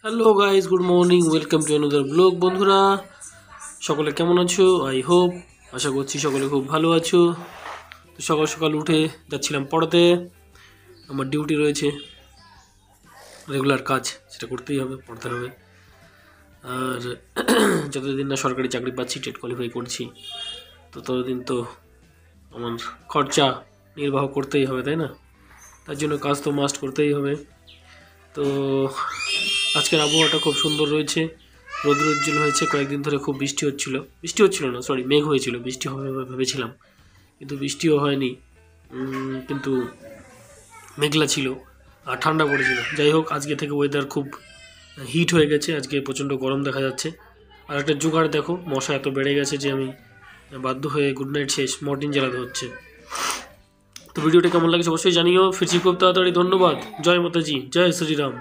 Hello guys, good morning, welcome to another blog. বন্ধুরা সকলে কেমন আছো? আশা করছি সকলে খুব ভালো আছো। তো সকাল সকাল উঠে যাচ্ছিলাম পড়াতে। আমার ডিউটি রয়েছে, রেগুলার কাজ, সেটা করতেই হবে, পড়তে হবে। আর যতদিন না সরকারি চাকরি পাচ্ছি, টেট কোয়ালিফাই করছি, তো ততদিন তো আমার খরচা নির্বাহ করতেই হবে, তাই না? তার জন্য কাজ তো মাস্ট করতেই হবে। তো আজকের আবহাওয়াটা খুব সুন্দর রয়েছে, রৌদ্র উজ্জ্বল হয়েছে। কয়েকদিন ধরে খুব বৃষ্টি হচ্ছিল না, মেঘ হয়েছিল, বৃষ্টি হবে ভেবেছিলাম, কিন্তু বৃষ্টিও হয়নি। কিন্তু মেঘলা ছিল আর ঠান্ডা পড়েছিল। যাই হোক, আজকে থেকে ওয়েদার খুব হিট হয়ে গেছে, আজকে প্রচণ্ড গরম দেখা যাচ্ছে। আর একটা জোগাড় দেখো, মশা এত বেড়ে গেছে যে আমি বাধ্য হয়ে গুড নাইট শেষ মর্টিন জ্বালাতে হচ্ছে। তো ভিডিওটা কেমন লাগছে অবশ্যই জানিও। ফিরছি খুব তাড়াতাড়ি। ধন্যবাদ। জয় মাতাজি, জয় শ্রীরাম।